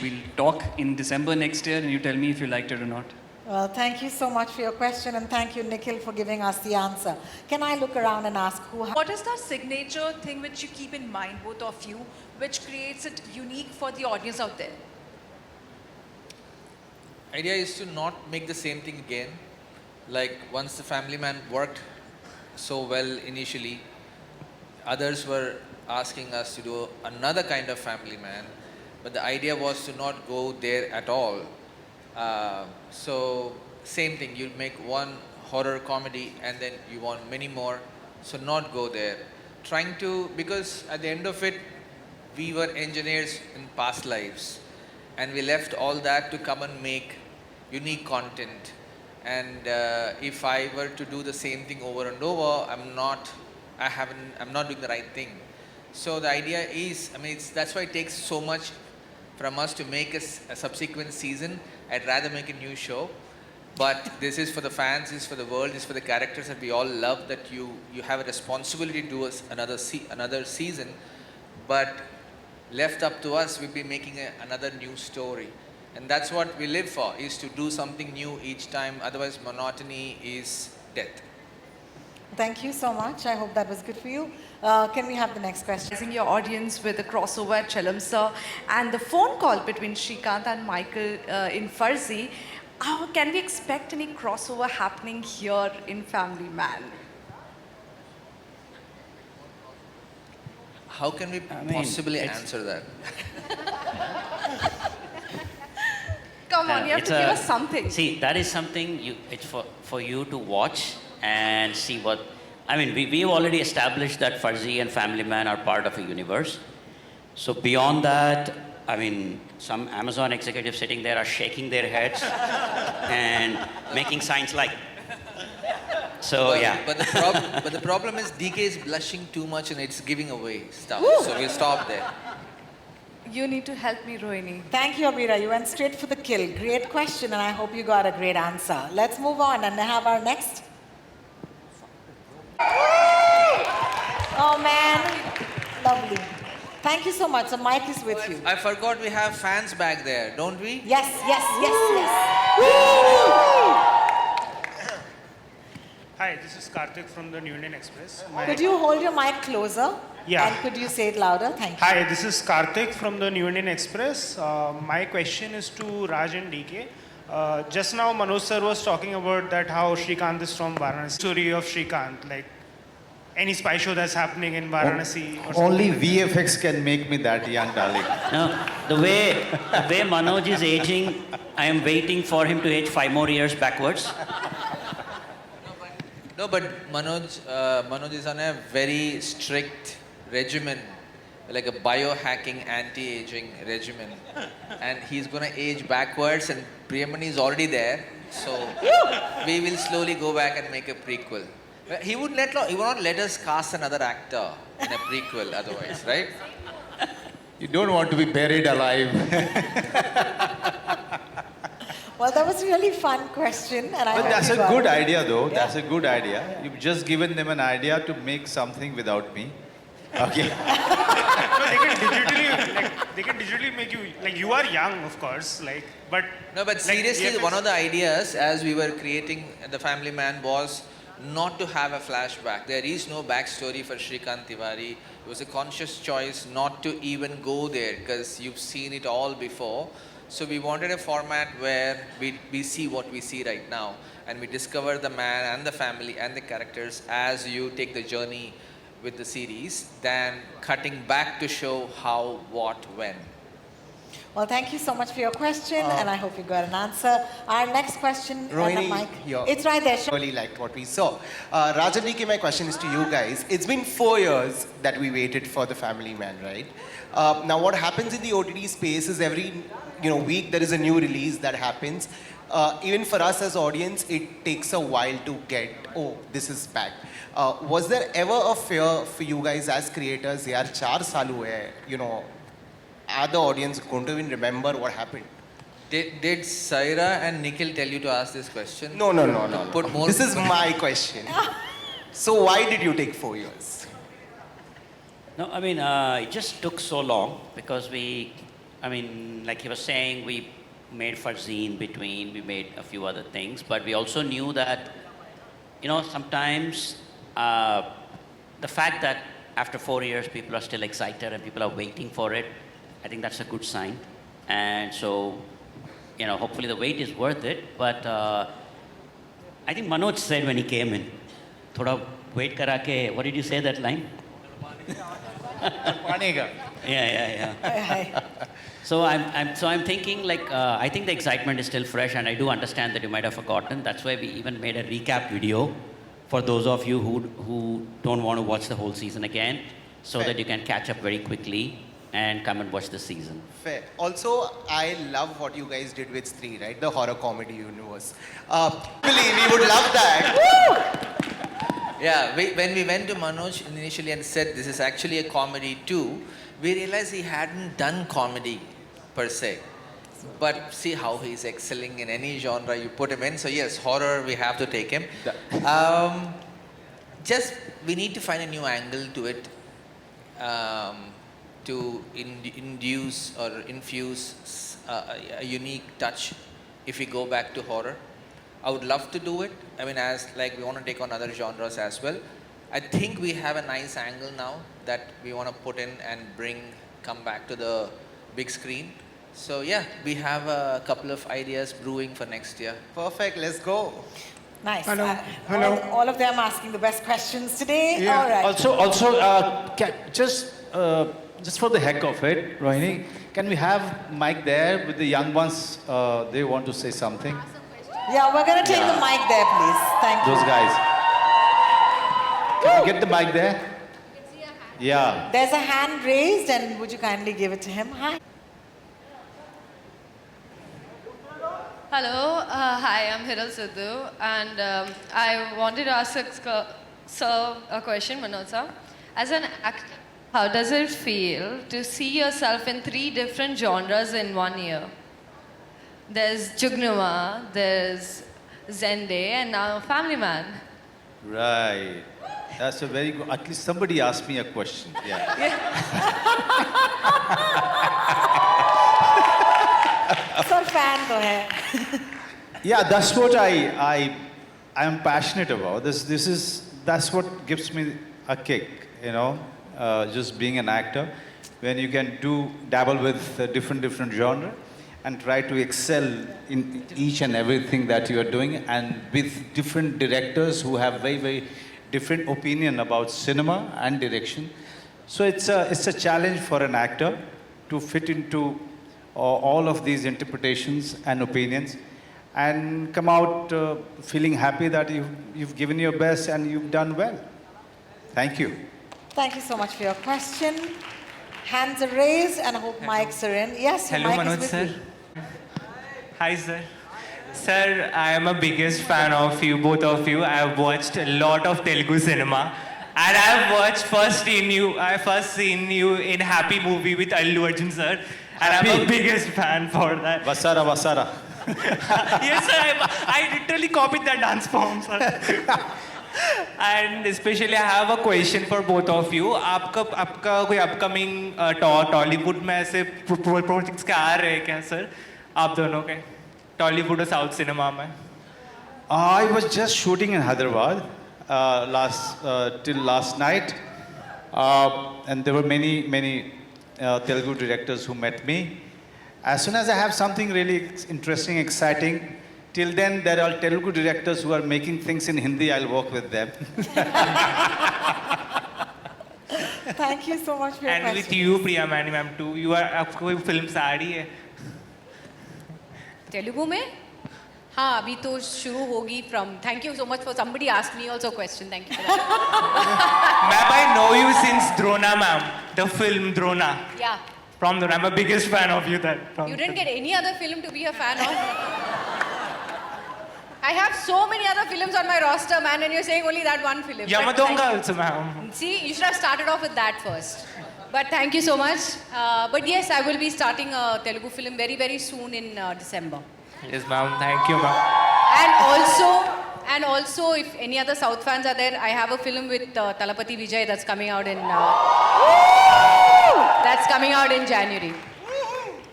We'll talk in December next year and you tell me if you liked it or not. Well, thank you so much for your question, and thank you, Nikhil, for giving us the answer. Can I look around and ask who? What is that signature thing which you keep in mind, both of you, which creates it unique for the audience out there? Idea is to not make the same thing again. Like once the Family Man worked so well initially, others were asking us to do another kind of Family Man, but the idea was to not go there at all. So same thing, you make one horror comedy, and then you want many more. So not go there. Trying to, because at the end of it, we were engineers in past lives, and we left all that to come and make unique content. And if I were to do the same thing over and over, I'm not doing the right thing. So the idea is, I mean, that's why it takes so much from us to make a subsequent season. I'd rather make a new show. But this is for the fans, this is for the world, this is for the characters that we all love, that you have a responsibility to do another season. But left up to us, we'll be making another new story. And that's what we live for, is to do something new each time. Otherwise, monotony is death. Thank you so much. I hope that was good for you. Can we have the next question? Your audience with a crossover at Chalam Sir and the phone call between Srikanth and Michael in Farzi. Can we expect any crossover happening here in Family Man? How can we possibly answer that? Come on, you have to give us something. See, that is something it's for you to watch and see what. I mean, we've already established that Farzi and Family Man are part of a universe. So beyond that, I mean, some Amazon executives sitting there are shaking their heads and making signs like. So yeah. But the problem is DK is blushing too much and it's giving away stuff. So we'll stop there. You need to help me, Rohini. Thank you, Amira. You went straight for the kill. Great question, and I hope you got a great answer. Let's move on and have our next. Oh man, lovely. Thank you so much. The mic is with you. I forgot we have fans back there, don't we? Yes. Hi, this is Karthik from the New Indian Express. Could you hold your mic closer? Yeah. And could you say it louder? Thank you. Hi, this is Karthik from the New Indian Express. My question is to Raj and DK. Just now Manoj sir was talking about that how Srikanth is from Varanasi. Story of Srikanth, like any spy show that's happening in Varanasi. Or Only something like VFX can make me that young, darling. No, the way Manoj is aging, I am waiting for him to age 5 more years backwards. No, but Manoj is on a very strict regimen, like a biohacking anti-aging regimen. And he's going to age backwards, and Priyamani is already there. So we will slowly go back and make a prequel. He would not let us cast another actor in a prequel otherwise, right? You don't want to be buried alive. Well, that was a really fun question, and I. But hope that's you a got good it. idea, though. Yeah. That's a good idea. You've just given them an idea to make something without me. Okay. No, they can digitally make you, like, you are young, of course, like, but. No, but like, seriously, VFX one of the ideas as we were creating The Family Man was not to have a flashback. There is no backstory for Srikanth Tiwari. It was a conscious choice not to even go there because you've seen it all before. So we wanted a format where we see what we see right now, and we discover the man and the family and the characters as you take the journey with the series, than cutting back to show how, what, when. Well, thank you so much for your question, and I hope you got an answer. Our next question, Rohini, Mike. here. It's right there. Really liked what we saw. Rajan DK, my question is to you guys. It's been 4 years that we waited for The Family Man, right? Now, what happens in the OTT space is every week there is a new release that happens. Even for us as audience, it takes a while to get, oh, this is back. Was there ever a fear for you guys as creators, yaar, 4 saal hue, are the audience going to even remember what happened? Did Saira and Nikhil tell you to ask this question? No. Put more. This is my question. So why did you take 4 years? No, I mean, it just took so long because like he was saying, we made Farzi in between, we made a few other things, but we also knew that, sometimes the fact that after 4 years people are still excited and people are waiting for it, I think that's a good sign. And so, hopefully the wait is worth it, but I think Manoj said when he came in, thoda wait kara ke, what did you say that line? Panega. Yeah. So I'm thinking like I think the excitement is still fresh, and I do understand that you might have forgotten. That's why we even made a recap video for those of you who don't want to watch the whole season again, so Fair. that you can catch up very quickly and come and watch the season. Fair. Also, I love what you guys did with Stree, right? The horror comedy universe. Believe we would love that. Yeah, when we went to Manoj initially and said this is actually a comedy too, we realized he hadn't done comedy per se. But see how he's excelling in any genre you put him in. So yes, horror, we have to take him. Just, we need to find a new angle to it, to induce or infuse a unique touch if we go back to horror. I would love to do it. I mean, as like we want to take on other genres as well. I think we have a nice angle now that we want to put in and come back to the big screen. So yeah, we have a couple of ideas brewing for next year. Perfect, let's go. Nice. Hello. Hello. All of them asking the best questions today. Yeah. All right. Also, just for the heck of it, Rohini, can we have Mike there with the young ones? They want to say something. Yeah, we're going to take the mic there, please. Thank you. Those guys. Can we get the mic there? Yeah. There's a hand raised, and would you kindly give it to him? Hi. Hello, hi, I'm Hiral Sidhu, and I wanted to ask sir a question, Manoj sir. As an actor, how does it feel to see yourself in 3 different genres in 1 year? There's Jugnuma, there's Zende, and now Family Man. Right. That's a very good. At least somebody asked me a question. Yeah. Sir, fan to hai. Yeah, that's what I am passionate about. That's what gives me a kick, you know, just being an actor. When you can dabble with different genre and try to excel in each and everything that you are doing, and with different directors who have very different opinion about cinema and direction. So it's a challenge for an actor to fit into all of these interpretations and opinions and come out feeling happy that you've given your best and you've done well. Thank you. Thank you so much for your question. Hands are raised, and I hope mics are in. Yes, your Hello, mic Manoj is with sir. you. Hi, sir. Sir, I am a biggest fan of you, both of you. I have watched a lot of Telugu cinema. And I have watched first seen you in Happy movie with Allu Arjun, sir. And I'm a biggest fan for that. Vasara. Yes, sir. I literally copied that dance form, sir. And especially I have a question for both of you. आपका कोई upcoming Tollywood में ऐसे projects क्या आ रहे हैं क्या, sir? आप दोनों के Tollywood और South cinema में? I was just shooting in Hyderabad till last night, and there were many Telugu directors who met me. As soon as I have something really interesting, exciting, till then there are Telugu directors who are making things in Hindi. I'll work with them. Thank you so much for your And question. with you, Priya ma'am too. You are आपको कोई film आ रही है? तेलुगु में हाँ अभी तो शुरू होगी from thank you so much for somebody asked me also a question thank you for that. Ma'am, I know you since Drona ma'am, the film Drona. Yeah, From Drona, I'm a biggest fan of you. you didn't get any other film to be a fan of. I have so many other films on my roster, man, and you're saying only that one film. But Yamadonga also, ma'am. see, you should have started off with that first. But thank you so much. But yes, I will be starting a Telugu film very soon in December. Yes, ma'am. Thank you, ma'am. And also, if any other South fans are there, I have a film with Talapati Vijay that's coming out in January.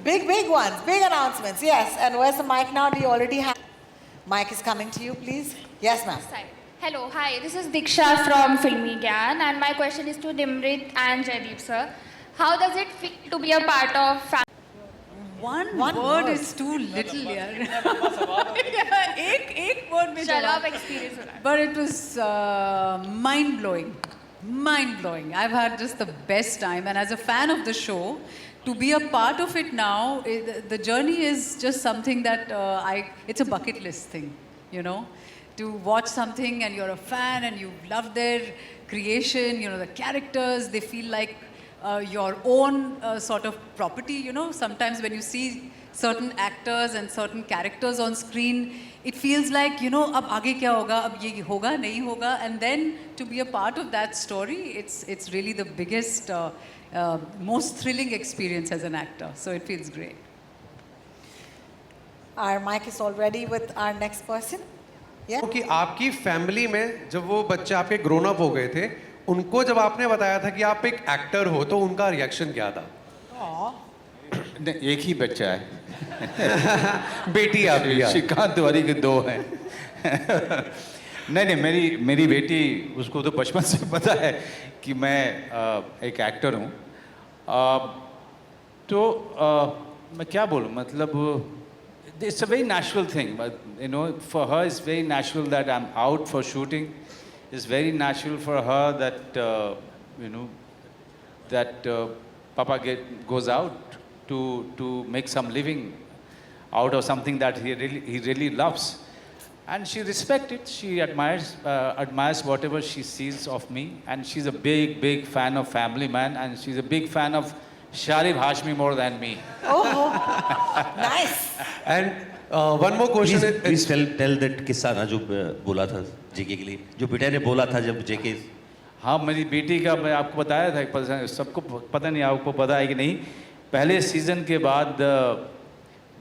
Big ones, big announcements. Yes, and where's the mic now? Do you already have? Mic is coming to you, please. Yes, ma'am. Hello, hi, this is Diksha from Filmy Gyan, and my question is to Dimrit and Jaideep sir. How does it feel to be a part of family? One word is too little, yaar. एक word में चलो जवाब. आप experience हो रहा है. But it was mind blowing. Mind-blowing. I've had just the best time, and as a fan of the show, to be a part of it now, the journey is just something that it's a bucket list thing, you know? To watch something and you're a fan and you love their creation, you know, the characters, they feel like your own sort of property, you know? Sometimes when you see certain actors and certain characters on screen, it feels like, you know, ab aage kya hoga, ab ye hoga, nahi hoga, and then to be a part of that story, it's really the biggest, most thrilling experience as an actor. So it feels great. Our mic is all ready with our next person. Yeah. कि आपकी family में जब वो बच्चे आपके grown up हो गए थे, उनको जब आपने बताया था कि आप एक एक्टर हो, तो उनका रिएक्शन क्या था? एक ही बच्चा है। बेटी आपकी है। श्रीकांत तिवारी के 2 हैं। नहीं, मेरी बेटी, उसको तो बचपन से पता है कि मैं एक एक्टर हूँ। तो मैं क्या बोलूँ, मतलब it's a very natural thing, but you know, for her it's very natural that I'm out for shooting. It's very natural for her that you know, that Papa goes out to make some living out of something that he really loves, and she respects it. She admires whatever she sees of me, and she's a big fan of Family Man, and she's a big fan of Sharif Hashmi more than me. Oh, nice. And one more question. Please tell that किस्सा ना जो बोला था जेके के लिए, जो बेटे ने बोला था जब जेके। हाँ, मेरी बेटी का मैं आपको बताया था, सबको पता नहीं, आपको पता है कि नहीं, पहले सीजन के बाद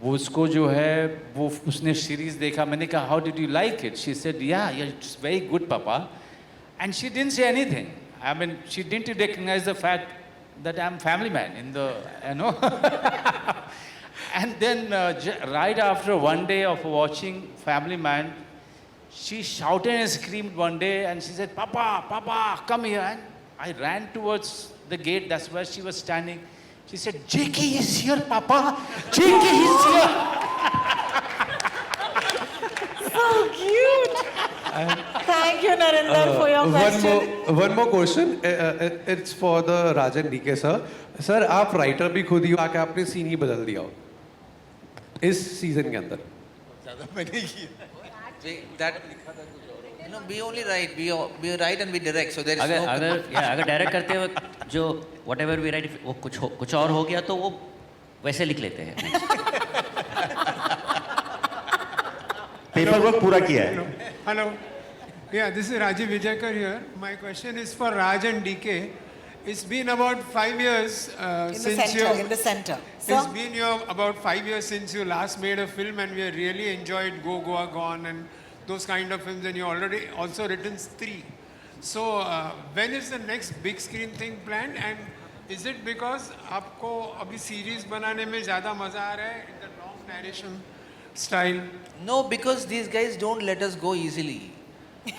वो उसको जो है वो उसने सीरीज देखा, मैंने कहा how did you like it? She said yeah it's very good papa, and she didn't say anything. I mean she didn't recognise the fact that I'm Family Man in the, you know. And then right after one day of watching Family Man, she shouted and screamed one day and she said, Papa, come here. And I ran towards the gate, that's where she was standing. She said, JK is here, Papa. JK is here. So cute. Thank you, Narinder, for your question. One more question. It's for the Rajan DK sir. Sir, आप writer भी खुद ही हो, आके आपने scene ही बदल दिया हो इस सीजन के अंदर. That, you know, we only write, we write and we direct, so there is no. अगर डायरेक्ट करते हो जो whatever we write, वो कुछ और हो गया तो वो वैसे लिख लेते हैं. पेपर वर्क पूरा किया है. Hello. Yeah, this is Rajiv Vijayakar here. My question is for Raj and DK. It's been about 5 years since you... In the center. It's been about 5 years since you last made a film, and we have really enjoyed Go, Goa, Gone and those kind of films, and you already also written 3. So when is the next big screen thing planned, and is it because आपको अभी series बनाने में ज़्यादा मजा आ रहा है in the long narration style? No, because these guys don't let us go easily.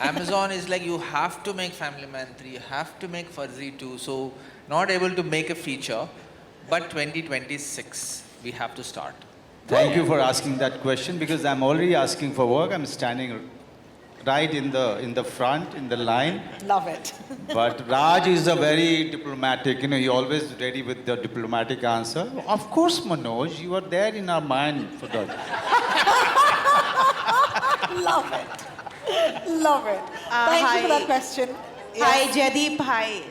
Amazon is like, you have to make Family Man 3, you have to make Fuzzy 2, so not able to make a feature, but 2026 we have to start. Thank you for asking that question, because I'm already asking for work. I'm standing right in the front, in the line. Love it. But Raj is a very diplomatic, you know, he always ready with the diplomatic answer. Of course, Manoj, you are there in our mind for that. Love it. Love it. Thank you for that question. Hi, Jaideep. Hi.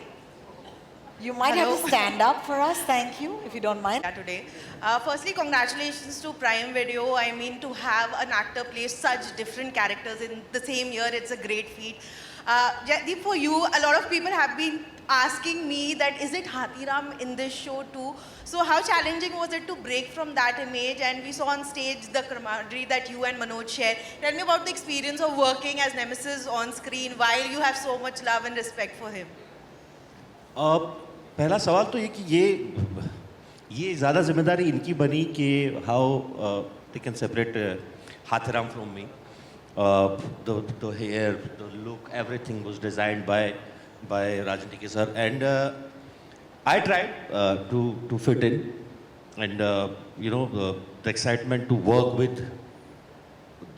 You might have to stand up for us, thank you, if you don't mind. Today. Firstly, congratulations to Prime Video. I mean, to have an actor play such different characters in the same year, it's a great feat. Jaideep, for you, a lot of people have been asking me that is it Hathiram in this show too? So how challenging was it to break from that image? And we saw on stage the camaraderie that you and Manoj share. Tell me about the experience of working as Nemesis on screen while you have so much love and respect for him. पहला सवाल तो ये कि ये ज़्यादा जिम्मेदारी इनकी बनी कि how they can separate Hathiram from me. The hair, the look, everything was designed by Rajan DK sir, and I tried to fit in, and you know, the excitement to work with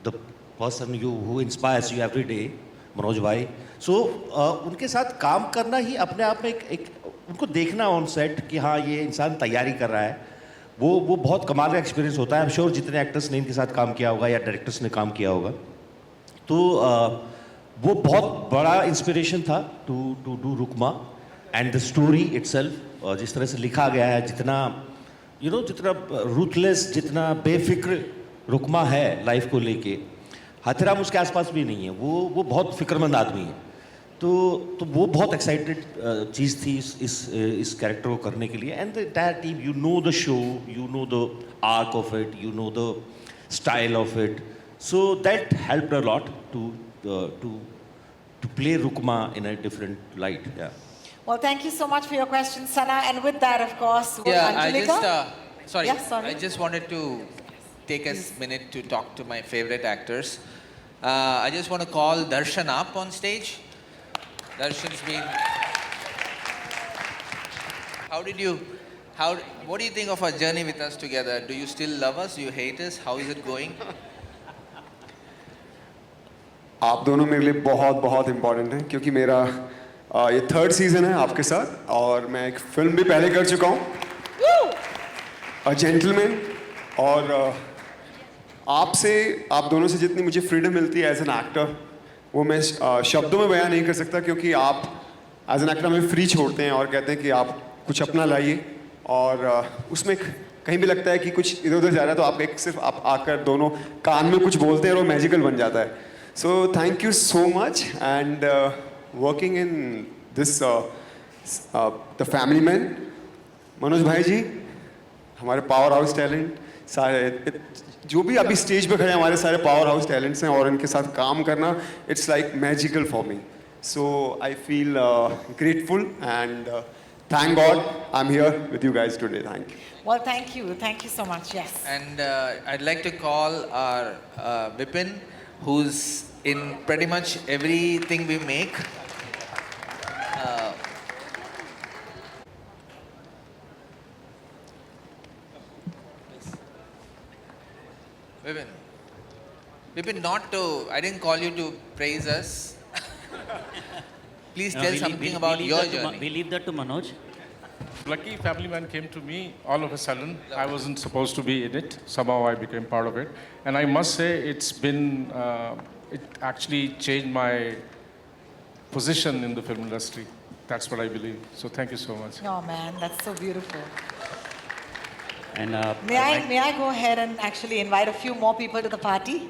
the person who inspires you every day, Manoj bhai. सो उनके साथ काम करना ही अपने आप में एक उनको देखना ऑन सेट कि हाँ ये इंसान तैयारी कर रहा है, वो बहुत कमाल का एक्सपीरियंस होता है। आई एम श्योर जितने एक्टर्स ने इनके साथ काम किया होगा या डायरेक्टर्स ने काम किया होगा, तो वो बहुत बड़ा इंस्पिरेशन था to do Rukma and the story itself. जिस तरह से लिखा गया है, जितना जितना रूथलेस, जितना बेफिक्र रुकमा है लाइफ को लेके, हाथेराम उसके आसपास भी नहीं है। वो बहुत फिक्रमंद आदमी है। तो वो बहुत एक्साइटेड चीज़ थी इस कैरेक्टर को करने के लिए। And the entire team, you know the show, you know the arc of it, you know the style of it, so that helped a lot to play Rukma in a different light. Yeah. Well, thank you so much for your question, Sana. And with that, of course, Angelika. I just wanted to take a minute to talk to my favorite actors. I just want to call Darshan up on stage. Darshan's been... what do you think of our journey with us together? Do you still love us? Do you hate us? How is it going? आप दोनों मेरे लिए बहुत बहुत important हैं, क्योंकि मेरा ये 3rd सीज़न है आपके साथ, और मैं एक फिल्म भी पहले कर चुका हूँ, अ जेंटलमैन। और आप दोनों से जितनी मुझे फ्रीडम मिलती है एज एन एक्टर, वो मैं शब्दों में बयान नहीं कर सकता, क्योंकि आप एज एन एक्टर हमें फ्री छोड़ते हैं और कहते हैं कि आप कुछ अपना लाइए, और उसमें कहीं भी लगता है कि कुछ इधर उधर जा रहा है तो आप सिर्फ आकर दोनों कान में कुछ बोलते हैं और वो मैजिकल बन जाता है। So thank you so much, and working in this the Family Man, Manoj भाई जी, हमारे पावर हाउस टैलेंट सारे, जो भी अभी स्टेज पे खड़े हमारे सारे पावर हाउस टैलेंट्स हैं, और इनके साथ काम करना it's like magical for me. So I feel grateful and thank God I'm here with you guys today. Thank you. Well, thank you so much. Yes. And I'd like to call our Vipin, who's in pretty much everything we make. Vipin, I didn't call you to praise us. Please tell something about your journey. We leave that to Manoj. Lucky Family Man came to me all of a sudden. I wasn't supposed to be in it. Somehow I became part of it. And I must say it's been, it actually changed my position in the film industry. That's what I believe. So thank you so much. Oh man, that's so beautiful. And may I go ahead and actually invite a few more people to the party?